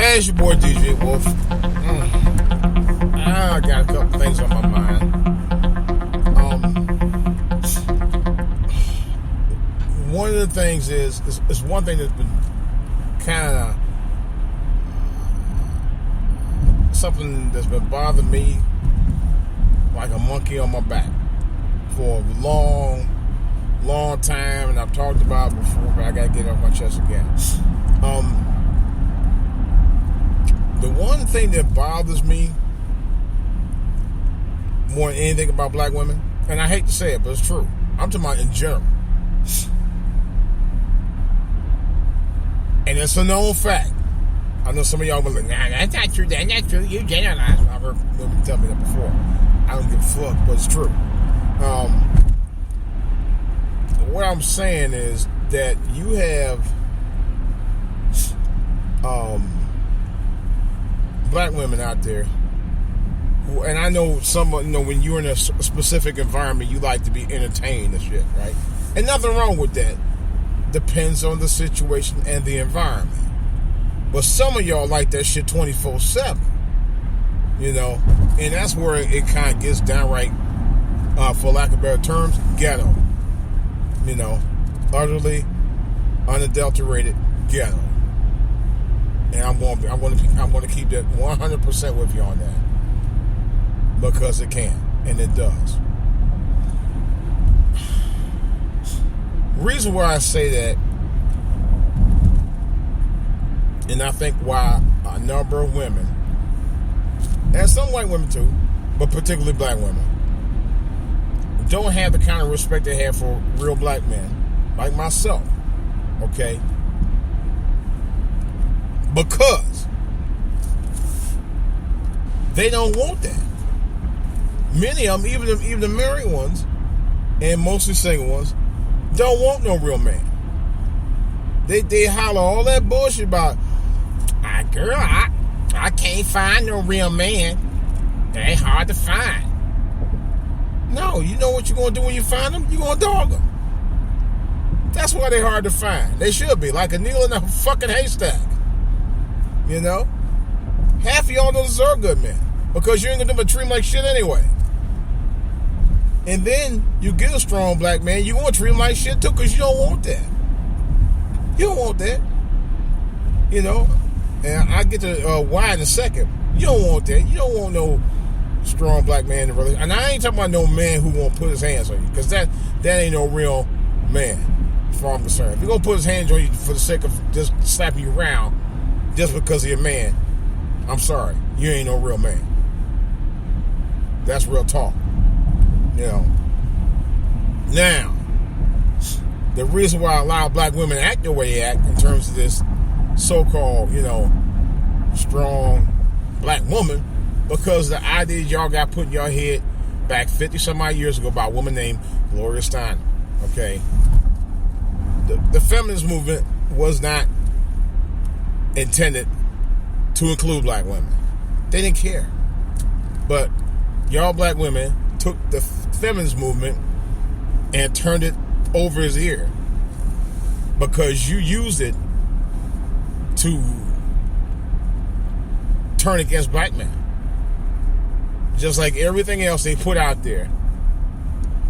Hey, it's your boy DJ Wolf. I got a couple things on my mind. One of the things is one thing that's been kind of something that's been bothering me like a monkey on my back for a long time, and I've talked about it before, but I got to get it off my chest again. The one thing that bothers me more than anything about black women, and I hate to say it, but it's true. I'm talking about in general. And it's a known fact. I know some of y'all will be like, nah, that's not true. That's not true. You generalize. I've heard women tell me that before. I don't give a fuck, but it's true. What I'm saying is that you have black women out there who, and I know some, when you're in a specific environment, you like to be entertained and shit, right? And nothing wrong with that. Depends on the situation and the environment. But some of y'all like that shit 24/7, and that's where it kind of gets downright, for lack of better terms, ghetto. Utterly unadulterated ghetto. And I'm going to keep that 100% with you on that, because it can and it does. Reason why I say that, and I think why a number of women, and some white women too, but particularly black women, don't have the kind of respect they have for real black men, like myself, okay? Because they don't want that. Many of them, even the married ones, and mostly single ones, don't want no real man. They holler all that bullshit about, I can't find no real man. They ain't hard to find. No, you know what you're going to do when you find them? You're going to dog them. That's why they're hard to find. They should be, like a needle in a fucking haystack. Half of y'all don't deserve good men, because you ain't going to do but treat them like shit anyway. And then you get a strong black man, you want to treat him like shit too, because you don't want that. You don't want that. And I get to why in a second. You don't want that. You don't want no strong black man to really. And I ain't talking about no man who won't put his hands on you, because that ain't no real man, as far as I'm concerned. If you're going to put his hands on you for the sake of just slapping you around just because you're a man, I'm sorry. You ain't no real man. That's real talk. Now, the reason why I allow black women to act the way they act in terms of this so-called, strong black woman, because the ideas y'all got put in your head back 50-some-odd years ago by a woman named Gloria Steinem, okay? The feminist movement was not intended to include black women. They didn't care. But y'all black women took the feminist movement and turned it over his ear, because you used it to turn against black men. Just like everything else they put out there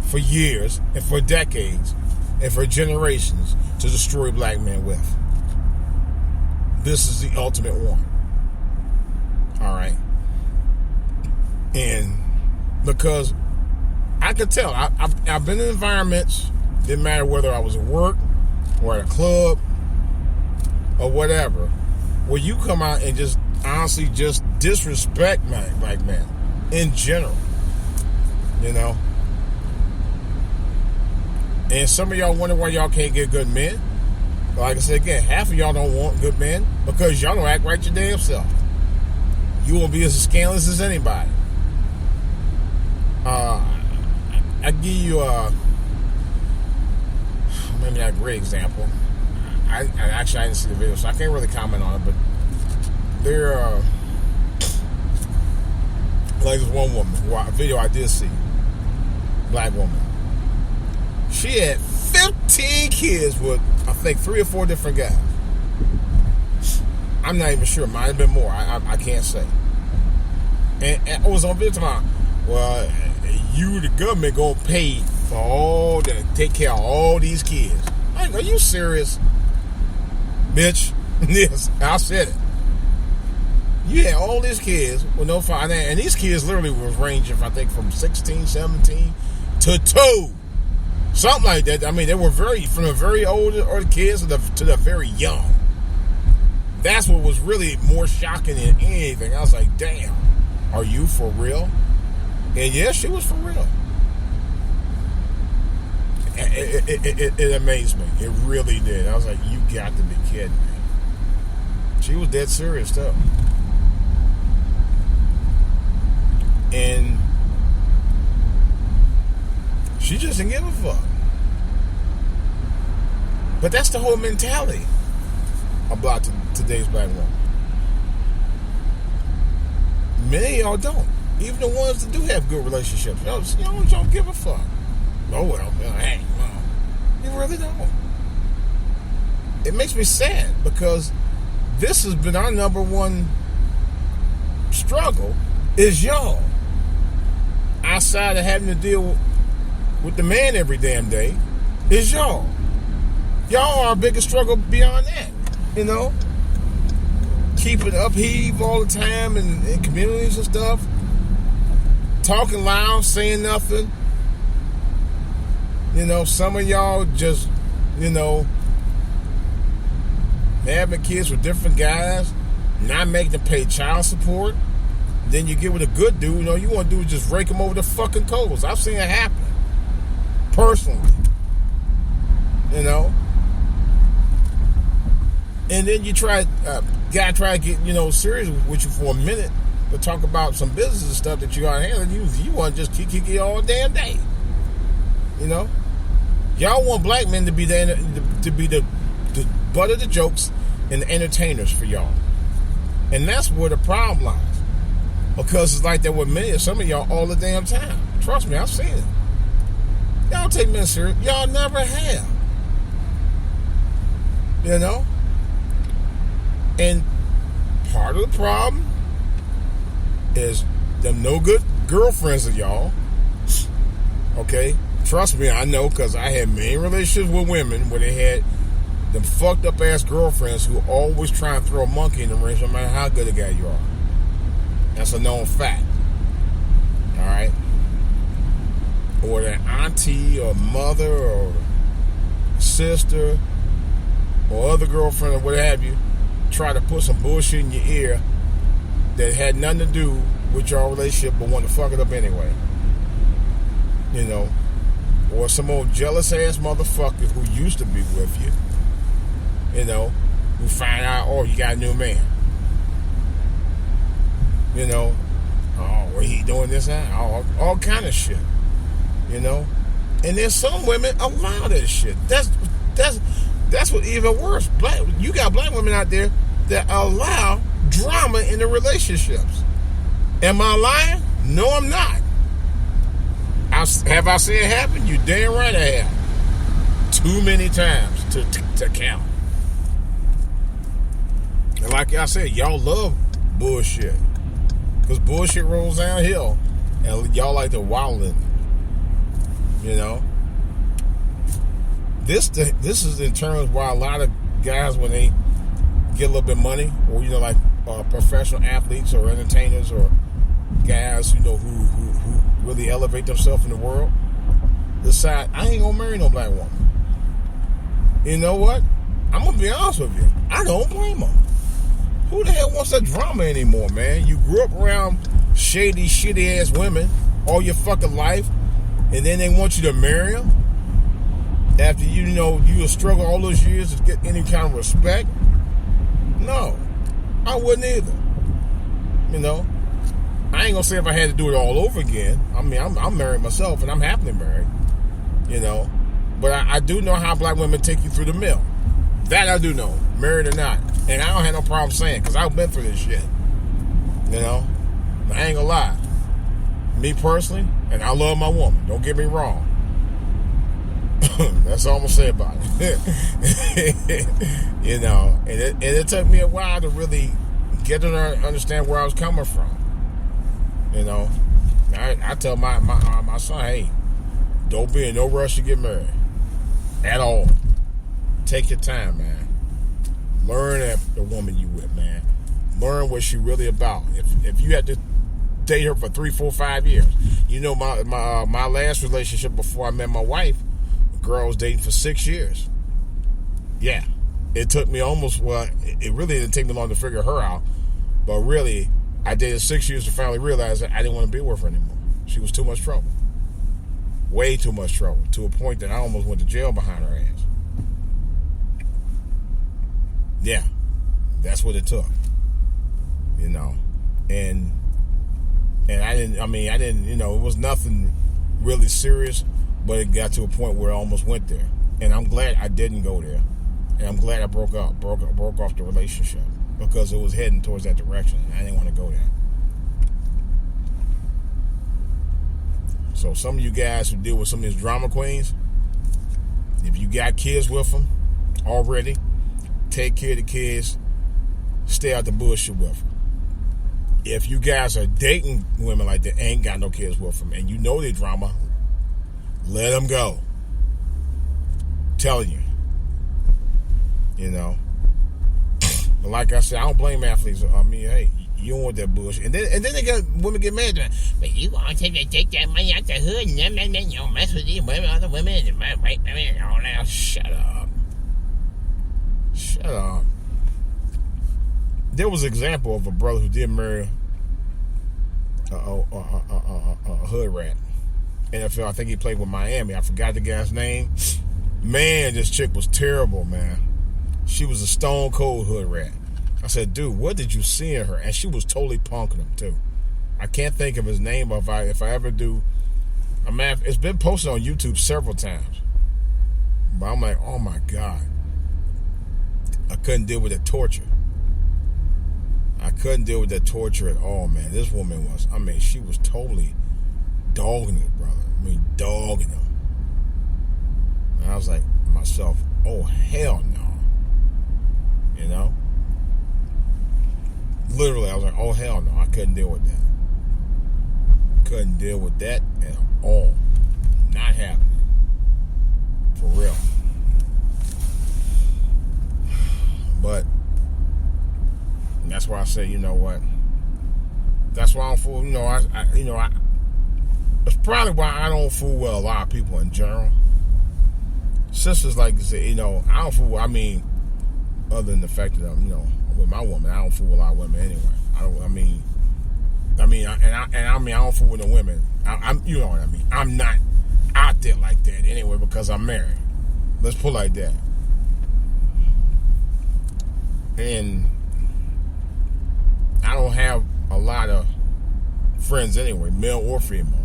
for years and for decades and for generations to destroy black men with. This is the ultimate one. All right. And because I could tell, I've been in environments, didn't matter whether I was at work or at a club or whatever, where you come out and just honestly just disrespect black men in general, And some of y'all wonder why y'all can't get good men. Like I said again, half of y'all don't want good men because y'all don't act right your damn self. You won't be as scandalous as anybody. I give you maybe not a great example. I didn't see the video, so I can't really comment on it. But there, like this one woman, a video I did see, black woman. She had 15 kids with, I think, 3 or 4 different guys. I'm not even sure. Might have been more. I can't say. And I was on video tomorrow. Well, you, the government, gonna pay for all that, take care of all these kids. Like, are you serious, bitch? Yes, I said it. You had all these kids with no father, and these kids literally was ranging, I think, from 16, 17 to 2. Something like that. I mean, they were from the very old or the kids to the very young. That's what was really more shocking than anything. I was like, damn, are you for real? And yes, she was for real. It amazed me. It really did. I was like, you got to be kidding me. She was dead serious, though. And she just didn't give a fuck. But that's the whole mentality about today's black woman. Many of y'all don't. Even the ones that do have good relationships. Y'all don't give a fuck. Oh, well, hey, you really don't. It makes me sad because this has been our number one struggle is y'all. Outside of having to deal with the man every damn day, is y'all. Y'all are our biggest struggle beyond that, you know? Keeping upheave all the time in communities and stuff. Talking loud, saying nothing. You know, some of y'all just, you know, having kids with different guys, not making them pay child support. Then you get with a good dude, you know, you want to do is just rake him over the fucking coals. I've seen it happen. Personally. You know? And then you try to get, you know, serious with you for a minute to talk about some business and stuff that you got to handle. You want to just kick it all damn day. You know? Y'all want black men to be the butt of the jokes and the entertainers for y'all. And that's where the problem lies. Because it's like that with some of y'all all the damn time. Trust me, I've seen it. Y'all don't take men serious. Y'all never have. You know? And part of the problem is them no good girlfriends of y'all. Okay? Trust me, I know, because I had many relationships with women where they had them fucked up ass girlfriends who always try and throw a monkey in the ring no matter how good a guy you are. That's a known fact. Alright? Or that auntie or mother or sister or other girlfriend or what have you try to put some bullshit in your ear that had nothing to do with your relationship but want to fuck it up anyway. You know? Or some old jealous ass motherfucker who used to be with you. You know? Who find out, oh, you got a new man. You know? Oh, well, he doing this now? All kind of shit. You know? And then some women allow that shit. That's what even worse. You got black women out there that allow drama in the relationships. Am I lying? No, I'm not. Have I seen it happen? You damn right I have. Too many times to count. And like I said, y'all love bullshit. Because bullshit rolls downhill. And y'all like to wallow in it. You know? This is in terms why a lot of guys, when they get a little bit of money, or, you know, like professional athletes or entertainers or guys, you know, who really elevate themselves in the world, decide, I ain't gonna marry no black woman. You know what? I'm gonna be honest with you. I don't blame them. Who the hell wants that drama anymore, man? You grew up around shady, shitty ass women all your fucking life, and then they want you to marry them after you struggle all those years to get any kind of respect. No, I wouldn't either. You know, I ain't gonna say if I had to do it all over again. I mean, I'm married myself, and I'm happily married. You know, but I do know how black women take you through the mill. That I do know, married or not, and I don't have no problem saying, because I've been through this shit. You know, I ain't gonna lie. Me personally, and I love my woman. Don't get me wrong. That's all I'm gonna say about it. You know, and it took me a while to really get to understand where I was coming from. You know, I tell my son, hey, don't be in no rush to get married at all. Take your time, man. Learn the woman you with, man. Learn what she really about. If you had to date her for 3, 4, 5 years, you know, my last relationship before I met my wife, the girl I was dating for 6 years. Yeah, it took me it really didn't take me long to figure her out, but really, I dated 6 years to finally realize that I didn't want to be with her anymore. She was too much trouble. Way too much trouble, to a point that I almost went to jail behind her ass. Yeah, that's what it took. You know, and I didn't, you know, it was nothing really serious, but it got to a point where I almost went there. And I'm glad I didn't go there. And I'm glad I broke off the relationship, because it was heading towards that direction. I didn't want to go there. So some of you guys who deal with some of these drama queens, if you got kids with them already, take care of the kids. Stay out the bullshit with them. If you guys are dating women like that, ain't got no kids with them, and you know they drama, let them go. I'm telling you. You know. But like I said, I don't blame athletes. I mean, hey, you don't want that bullshit. And then they got women get mad at them. But you want to take that money out the hood and then you don't mess with these women, other women, and white women and all that. Shut up. Shut up. There was an example of a brother who did marry a hood rat. NFL, I think he played with Miami. I forgot the guy's name. Man, this chick was terrible, man. She was a stone cold hood rat. I said, dude, what did you see in her? And she was totally punking him, too. I can't think of his name, but if I ever do, it's been posted on YouTube several times. But I'm like, oh my God. I couldn't deal with the torture. I couldn't deal with that torture at all, man. This woman she was totally dogging it, brother. Dogging him. And I was like, myself, oh, hell no. You know? Literally, I was like, oh, hell no. I couldn't deal with that. Couldn't deal with that at all. Not happening. For real. But that's why I say, you know what? That's why I don't fool. You know, it's probably why I don't fool with a lot of people in general. Sisters like to say, you know, I don't fool. Other than the fact that I'm, you know, with my woman, I don't fool with a lot of women anyway. I don't fool with the women. I'm, you know what I mean. I'm not out there like that anyway because I'm married. Let's put it like that. And I don't have a lot of friends anyway, male or female.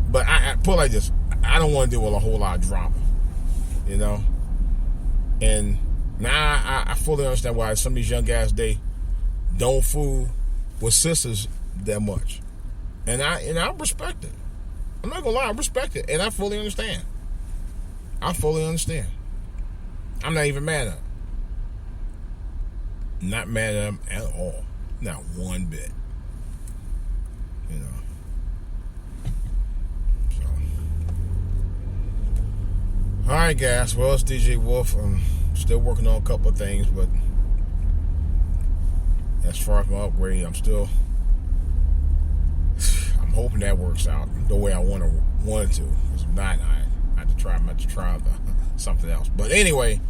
But I put it like this. I don't want to deal with a whole lot of drama, you know. And now I fully understand why some of these young guys, they don't fool with sisters that much. And I respect it. I'm not gonna lie, I respect it, and I fully understand. I'm not even mad at them. Not mad at them at all. Not one bit. You know. So. Alright, guys. Well, it's DJ Wolf. I'm still working on a couple of things, but as far as my upgrade, I'm hoping that works out the way I wanted to. Because if not, I have to try something else. But anyway,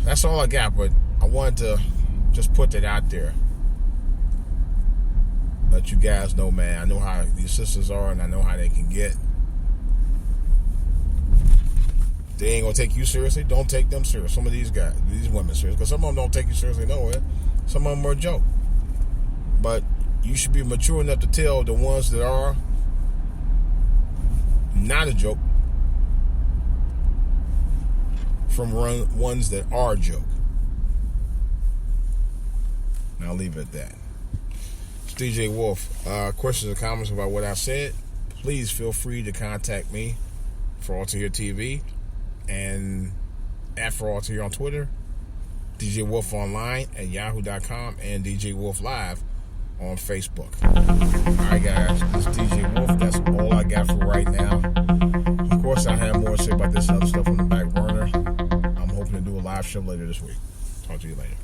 that's all I got. But I wanted to just put that out there. Let you guys know, man. I know how these sisters are, and I know how they can get. They ain't gonna take you seriously. Don't take them serious. Some of these women serious, because some of them don't take you seriously nowhere. Some of them are a joke. But you should be mature enough to tell the ones that are not a joke from ones that are a joke. And I'll leave it at that. It's DJ Wolf. Questions or comments about what I said, please feel free to contact me for All to Hear TV and at For All to Hear on Twitter, DJ Wolf Online at yahoo.com, and DJ Wolf Live on Facebook. Alright guys, this is DJ Wolf. That's all I got for right now. Of course, I have more to say about this other stuff on the back burner. I'm hoping to do a live show later this week. Talk to you later.